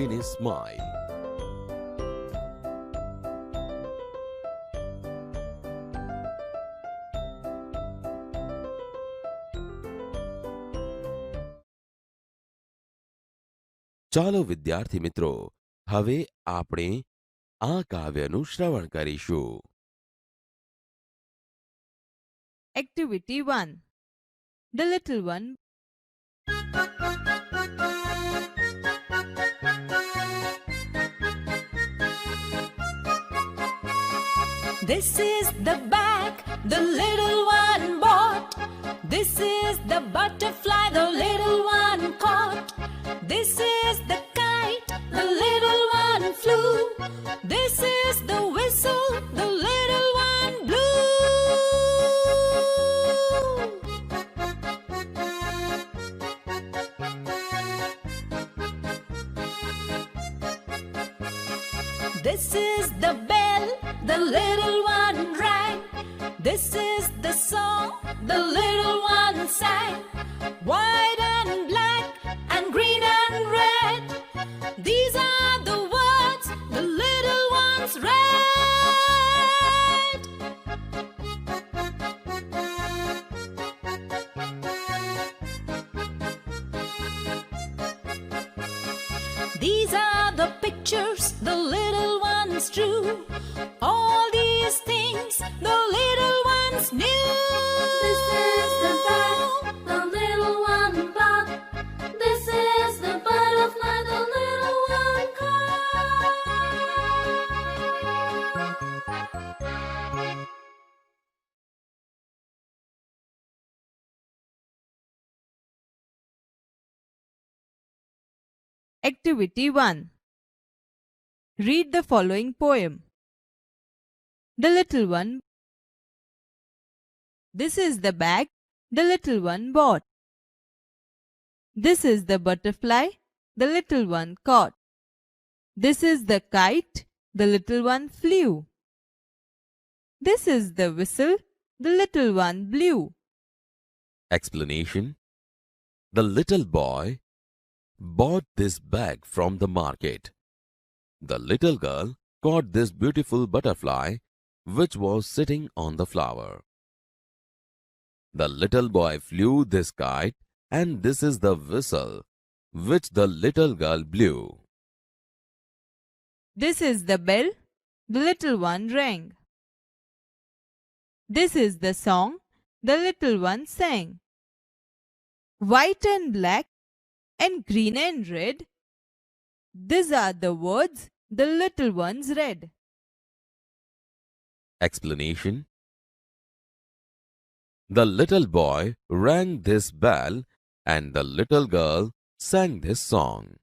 greeny smile. ચાલો વિદ્યાર્થી મિત્રો, હવે આપણે આ કાવ્યનું શ્રવણ કરીશું. Activity 1. The little one. This is the bag the little one bought. This is the butterfly the little one caught. This is the kite the little one flew. This is the whistle the little one blew. This is the bell the little one rang. This is the song the little one sang. White and black and green and red, these are the words the little ones read. These are the pictures the little ones drew. All these things the little ones knew. This is the bag the little one bought. This is the butterfly the little one caught. Activity 1. Read the following poem. The little one. This is the bag the little one bought. This is the butterfly the little one caught. This is the kite the little one flew. This is the whistle the little one blew. Explanation. The little boy bought this bag from the market. The little girl caught this beautiful butterfly which was sitting on the flower. The little boy flew this kite, and this is the whistle which the little girl blew. This is the bell the little one rang. This is the song the little one sang. White and black and green and red, these are the words the little ones read. Explanation. The little boy rang this bell, and the little girl sang this song.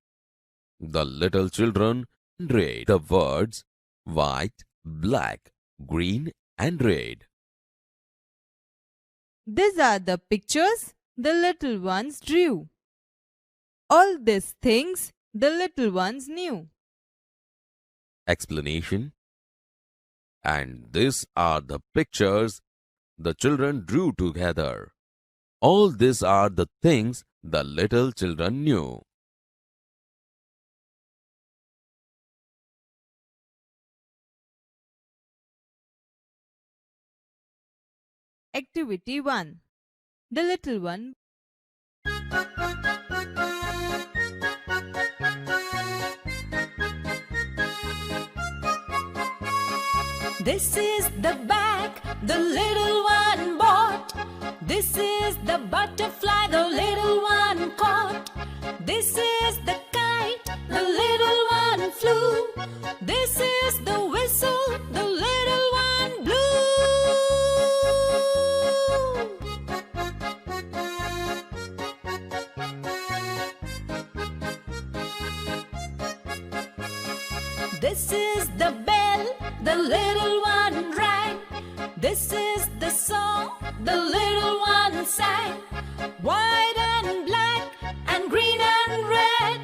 The little children read the words white, black, green, and red. These are the pictures the little ones drew. All these things the little ones knew. Explanation. And these are the pictures the children drew together. All these are the things the little children knew. Activity 1. The little one. This is the bag the little one bought. This is the butterfly the little one caught. This is the kite the little one flew. This is the whistle the little one blew. This is the bell the little one rang. This is the song the little one sang. White and black and green and red,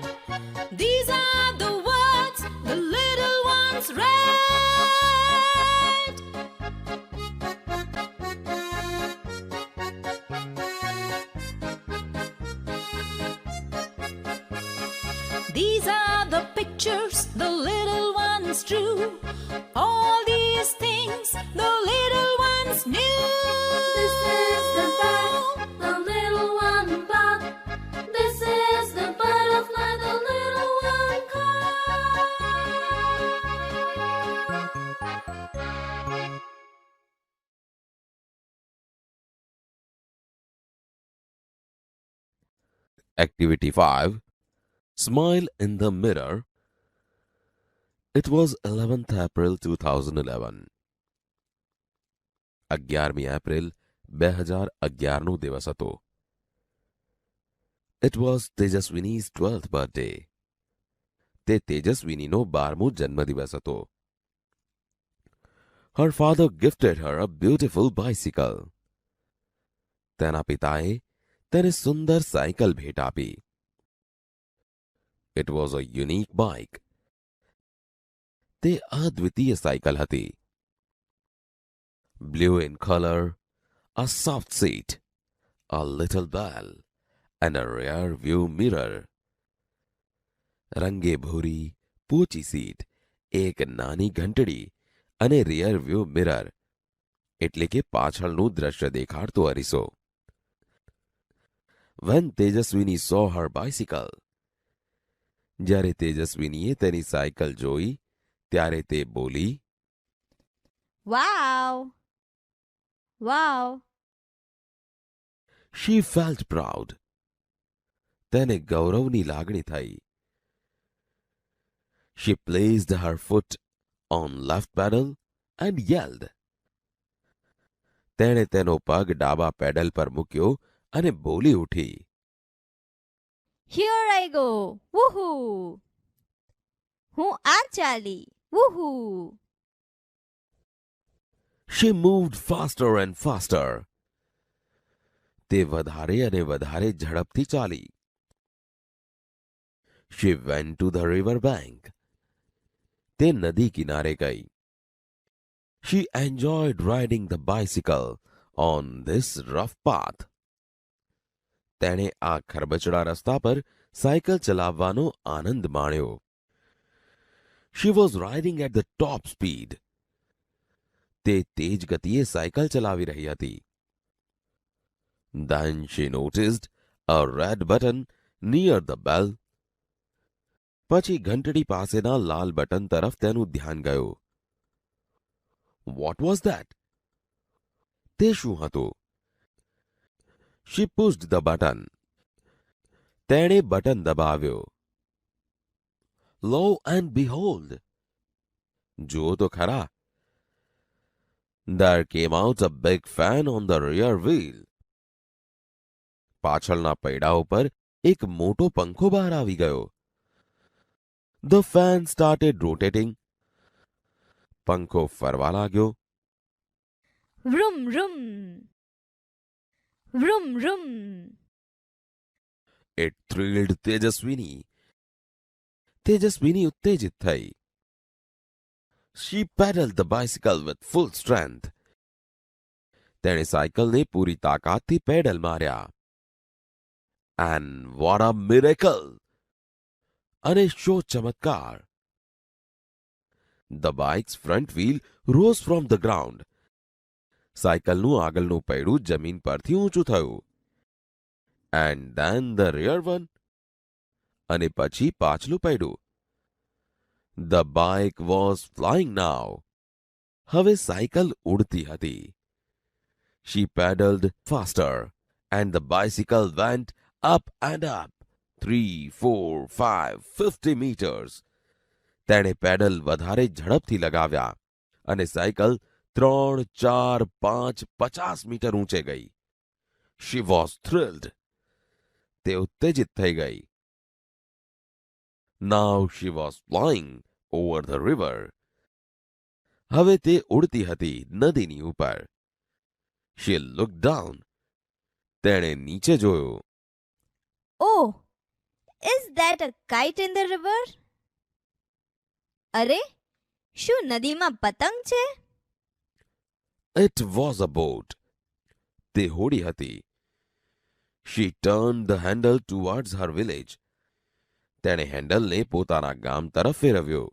these are the words the little ones read. These are the pictures was true. All these things the little ones knew. This is the bag the little one bought. This is the butterfly the little one caught. Activity 5. Smile in the mirror. It was 11th April 2011. 11મી April 2011નો દિવસ હતો. It was Tejaswini's 12th birthday. તે તેજસ્વિનીનો 12મો જન્મદિવસ હતો. Her father gifted her a beautiful bicycle. તેના પિતાએ તેને સુંદર cycle ભેટ આપી. It was a unique bike. તે અદ્વિતીય સાયકલ હતી. Blue in color, a soft seat, a little bell, and a rear view mirror. રંગે ભૂરી, પોચી સીટ, એક નાની ઘંટડી અને રિયર વ્યૂ મિરર એટલે કે પાછળનું દ્રશ્ય દેખાડતો અરીસો. When Tejaswini saw her bicycle, જ્યારે તેજસ્વિનીએ તેની સાયકલ જોઈ ત્યારે તે બોલી, Wow! Wow! She felt proud. તેને ગૌરવની લાગણી થઈ. She placed her foot on left pedal and yelled. તેણે તેનો પગ ડાબા પેડલ પર મૂક્યો અને બોલી ઉઠી. Here I go! Woohoo! હું આ ચાલી! Woohoo! She moved faster and faster. તે વધારે અને વધારે ઝડપથી ચાલી. She went to the river bank. તે નદી કિનારે ગઈ. She enjoyed riding the bicycle on this rough path. તેણે આ ખરબચડા રસ્તા પર સાયકલ ચલાવવાનો આનંદ માણ્યો. She was riding at the top speed. તે તેજ ગતિએ સાયકલ ચલાવી રહી હતી. Then she noticed a red button near the bell. પછી ઘંટડી પાસેના લાલ બટન તરફ તેનું ધ્યાન ગયું. What was that? તે શું હતું? She pushed the button. તેણે બટન દબાવ્યો. Lo and behold! જુઓ તો ખરા. There came out a big fan on the rear wheel. પાછળના પૈડા ઉપર એક મોટો પંખો બહાર આવી ગયો. The fan started rotating. પંખો ફરવા લાગ્યો. Vroom, vroom! Vroom, vroom! It thrilled Tejaswini. તેજસ્વીની ઉત્તેજિત થઈ. She pedaled the bicycle with full strength. તેણે સાયકલને પૂરી તાકાતથી પેડલ માર્યા. And what a miracle! અને શો ચમત્કાર! The bike's front wheel rose from the ground. સાયકલનું આગળનું પૈડું જમીન પરથી ઊંચું થયું. And then the rear one. અને પછી પાછલું પૈડું. The bike was flying now. હવે સાયકલ ઉડતી હતી. She pedaled faster and the bicycle went up and up 3, 4, 5, 50 meters. તેણે પેડલ વધારે ઝડપથી લગાવ્યા અને સાયકલ 3, 4, 5, 50 મીટર ઊંચે ગઈ. She was thrilled. તે ઉત્તેજિત થઈ ગઈ. Now she was flying over the river. હવે તે ઉડતી હતી નદીની ઉપર. She looked down. તેણે નીચે જોયું. Oh, is that a kite in the river? અરે, શું નદીમાં પતંગ છે? It was a boat. તે હોડી હતી. She turned the handle towards her village. તેણે હેન્ડલને પોતાના ગામ તરફ ફેરવ્યો.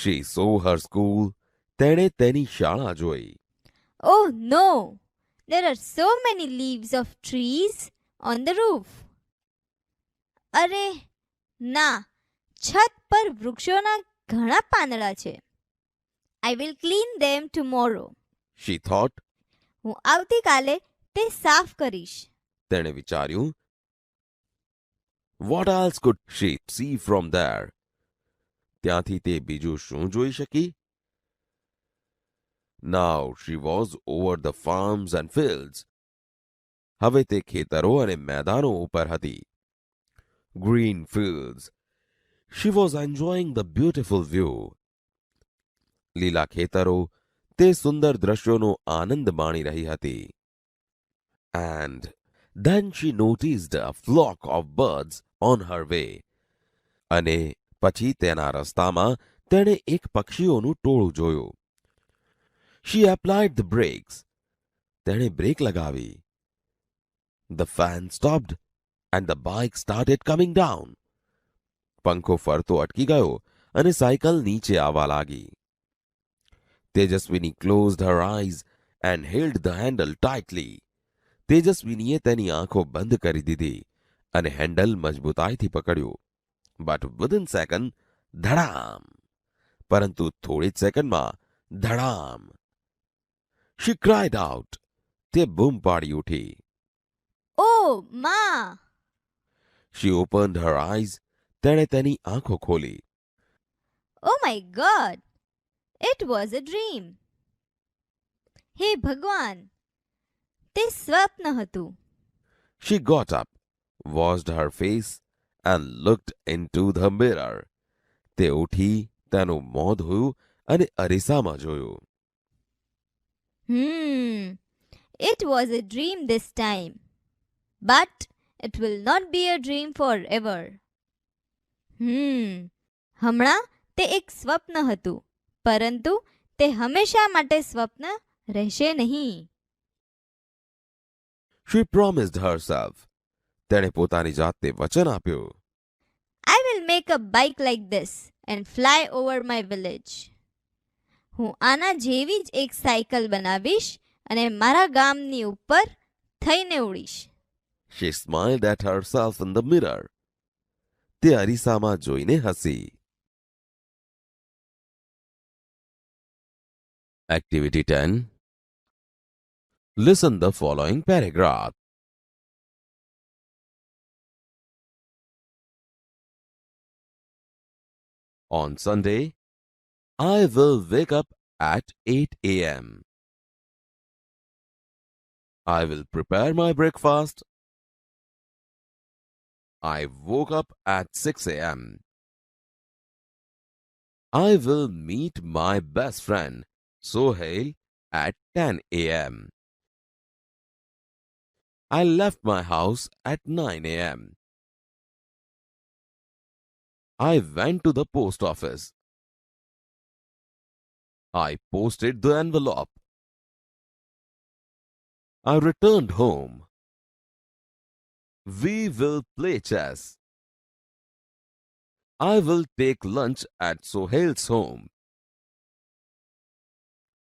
She saw her school. તેણે તેની શાળા જોઈ. Oh no! There are so many leaves of trees on the roof. અરે ના, છત પર વૃક્ષોના ઘણા પાંદડા છે. I will clean them tomorrow. She thought. હું આવતીકાલે તે સાફ કરીશ. તેણે વિચાર્યું. What else could she see from there? ત્યાંથી તે બીજું શું જોઈ શકી? Now she was over the farms and fields. હવે તે ખેતરો અને મેદાનો ઉપર હતી. Green fields. She was enjoying the beautiful view. લીલા ખેતરો, તે સુંદર દ્રશ્યોનો આનંદ માણી રહી હતી. And then she noticed a flock of birds on her way. અને પછી તેના રસ્તામાં તેણે એક પક્ષીઓનું ટોળું જોયું. She applied the brakes. તેણે બ્રેક લગાવી. The fan stopped and the bike started coming down. પંખો ફરતો અટકી ગયો અને સાયકલ નીચે આવવા લાગી. તેજસ્વીની closed her eyes and held the handle tightly. તેજસ્વીનીએ તેની આંખો બંધ કરી દીધી અને હેન્ડલ મજબૂતાઈથી પકડ્યું. But within second, ધડામ. પરંતુ થોડી જ સેકન્ડમાં ધડામ. She cried out. તે બૂમ પાડી ઉઠી. Oh, Ma! She opened her eyes. તેણે તેની આંખો ખોલી. Oh my God! It was a dream. હે ભગવાન! તે સ્વપ્ન હતું. She got up, washed her face and looked into the mirror. તે ઉઠી, તેનું મોં ધોયું અને અરીસામાં જોયું. It was a dream this time. But it will not be a dream forever. હમણાં તે એક સ્વપ્ન હતું, પરંતુ તે હંમેશા માટે સ્વપ્ન રહેશે નહીં. She promised herself. તેણે પોતાની જાતને વચન આપ્યું. I will make a bike like this and fly over my village. હું આના જેવી જ એક સાયકલ બનાવીશ અને મારા ગામની ઉપર થઈને ઉડીશ. She smiled at herself in the mirror. તે અરીસામાં જોઈને હસી. Activity 10. Listen the following paragraph. On Sunday, I will wake up at 8 a.m. I will prepare my breakfast. I woke up at 6 a.m. I will meet my best friend, Sohail, at 10 a.m. I left my house at 9 a.m. I went to the post office. I posted the envelope. I returned home. We will play chess. I will take lunch at Sohail's home.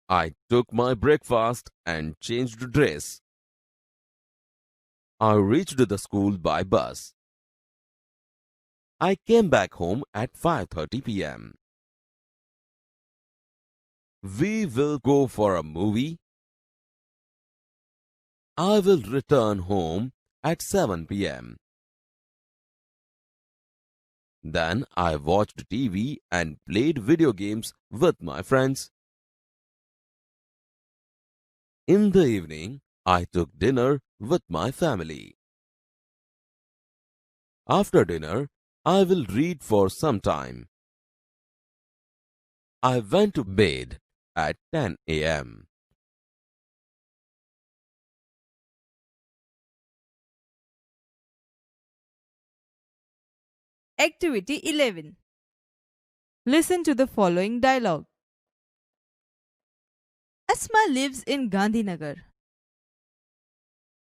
I took my breakfast and changed dress. I reached the school by bus. I came back home at 5:30 p.m. We will go for a movie. I will return home at 7 p.m. Then I watched TV and played video games with my friends. In the evening, I took dinner with my family. After dinner, I will read for some time. I went to bed at 10 a.m. Activity 11. Listen to the following dialogue. Asma lives in Gandhinagar.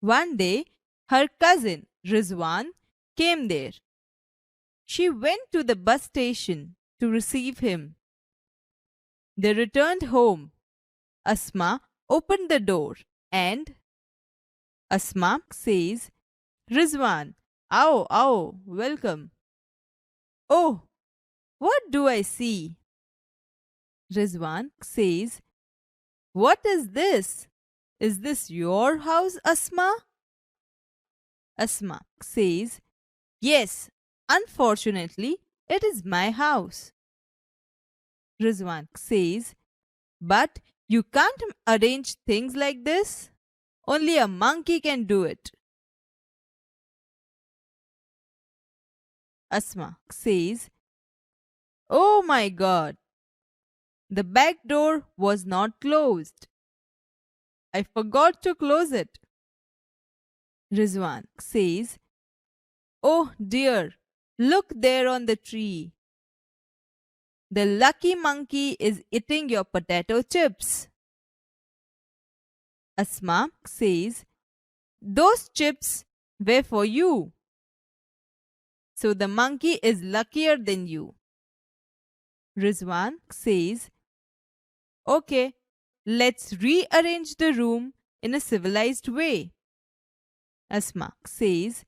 One day, her cousin Rizwan came there. She went to the bus station to receive him. They returned home. Asma opened the door and Asma says, Rizwan, आओ, welcome. Oh, what do I see? Rizwan says, what is this? Is this your house, Asma? Asma says, yes, unfortunately, it is my house. Rizwan says, but you can't arrange things like this. Only a monkey can do it. Asma says, oh my God, the back door was not closed. I forgot to close it. Rizwan says, oh dear, look there on the tree. The lucky monkey is eating your potato chips. Asma says, those chips were for you. So the monkey is luckier than you. Rizwan says, okay, let's rearrange the room in a civilized way. Asma says,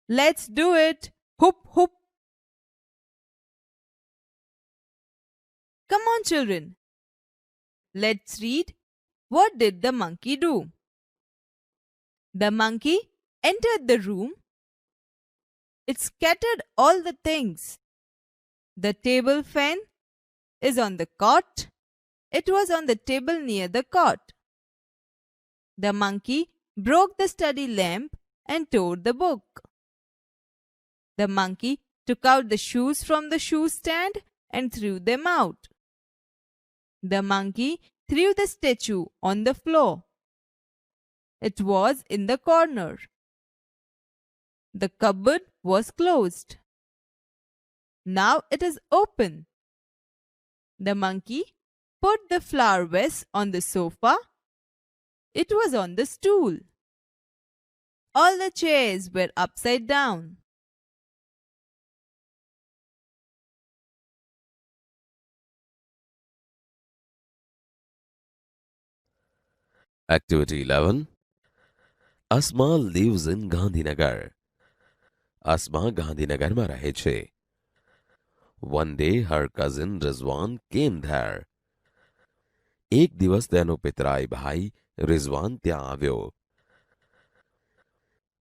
let's do it. Hoop, hoop. Come on, children. Let's read. What did the monkey do? The monkey entered the room. It scattered all the things. The table fan is on the cot. It was on the table near the cot. The monkey broke the study lamp and tore the book. The monkey took out the shoes from the shoe stand and threw them out. The monkey threw the statue on the floor. It was in the corner. The cupboard was closed. Now it is open. The monkey put the flower vase on the sofa. It was on the stool. All the chairs were upside down. Activity 11. Asma lives in Gandhinagar. Asma ગાંધીનગરમાં રહે છે. One day her cousin Rizwan came there. એક દિવસ તેનો પિતરાઈ ભાઈ રિઝવાન ત્યાં આવ્યો.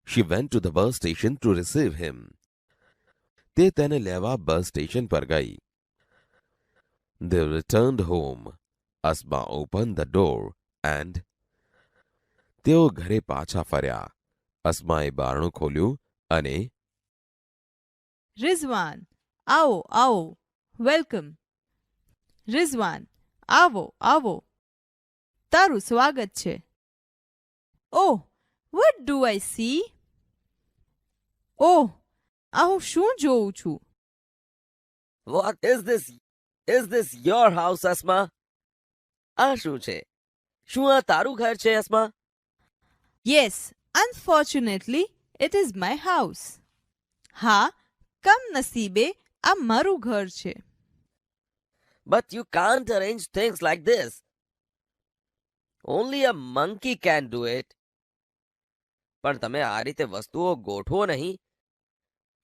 She went to the bus station to receive him. તે તેને લેવા બસ સ્ટેશન પર ગઈ. They returned home. Asma opened the door and તેઓ ઘરે પાછા ફર્યા. અસ્માએ બારણું ખોલ્યું અને Rizwan, आओ, welcome. Rizwan, आओ. તારું સ્વાગત છે. Oh, what do I see? Oh, હું શું જોઉં છું? What is this? Is this your house, Asma? આ શું છે? શું આ તારું ઘર છે, Asma? Yes, unfortunately, it is my house. હા, કમ નસીબે આ મારું ઘર છે. But you can't arrange things like this. Only a monkey can do it. પણ તમે આ રીતે વસ્તુઓ ગોઠવો નહીં.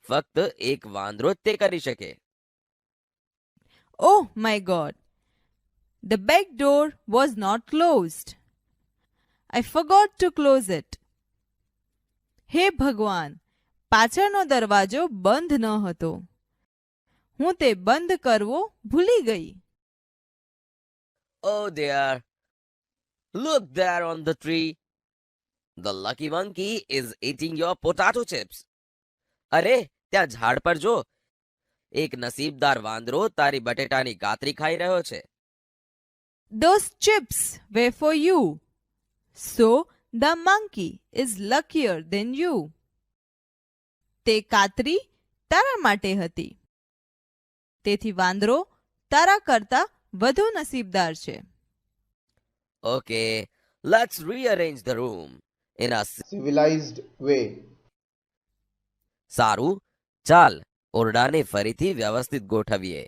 ફક્ત એક વાંદરો જ તે કરી શકે. Oh my God! The back door was not closed. I forgot to close it. હે ભગવાન, પાછળનો દરવાજો બંધ ન હતો. હું તે બંધ કરવો ભૂલી ગઈ. Oh dear. Look there on the tree. The lucky monkey is eating your potato chips. અરે, ત્યાં ઝાડ પર જો. એક નસીબદાર વાંદરો તારી બટેટાની ગાતરી ખાઈ રહ્યો છે. Those chips were for you. So the monkey is luckier than you. તે કાતરી તારા માટે હતી. તેથી વાંદરો તારા કરતા વધુ નસીબદાર છે. Okay, let's rearrange the room in a civilized way. સારું, ચાલ ઓરડાને ફરીથી વ્યવસ્થિત ગોઠવીએ.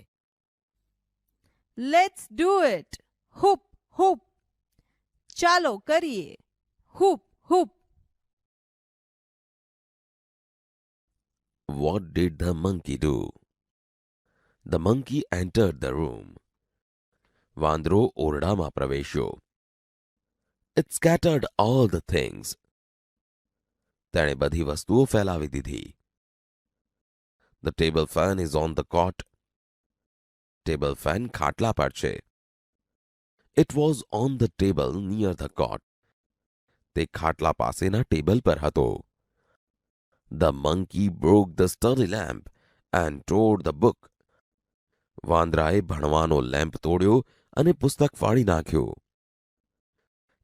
Let's do it. Hoop hoop. ચાલો કરીએ. હુપ હુપ. What did the monkey do? The monkey entered the room. વાંદરો ઓરડામાં પ્રવેશ્યો. It scattered all the things. તેણે બધી વસ્તુઓ ફેલાવી દીધી. The table fan is on the cot. Table fan ખાટલા પર છે. It was on the table near the cot. તે ખાટલા પાસેના ટેબલ પર હતો. The monkey broke the study lamp and tore the book. વાંદરાએ ભણવાનો લેમ્પ તોડ્યો અને પુસ્તક ફાડી નાખ્યો.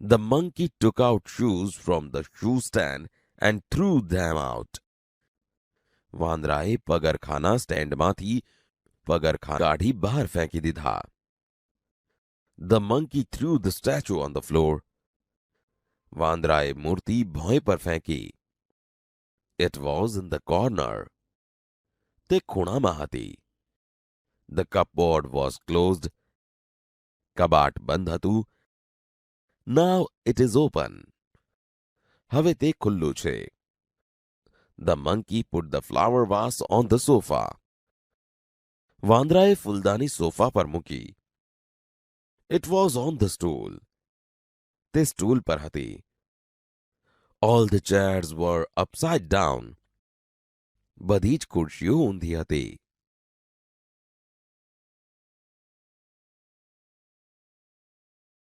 The monkey took out shoes from the shoe stand and threw them out. વાંદરાએ પગરખાના સ્ટેન્ડમાંથી પગરખાં કાઢી બહાર ફેંકી દીધા. The monkey threw the statue on the floor. વાંદરાએ મૂર્તિ ભોંય પર ફેંકી. It was in the corner. તે ખૂણામાં હતી. The cupboard was closed. કબાટ બંધ હતું. Now it is open. હવે તે ખુલ્લું છે. The monkey put the flower vase on the sofa. વાંદરાએ ફૂલદાની સોફા પર મૂકી. It was on the stool. તે સ્ટૂલ પર હતી. All the chairs were upside down. બધી જ ખુરશીઓ ઊંધી હતી.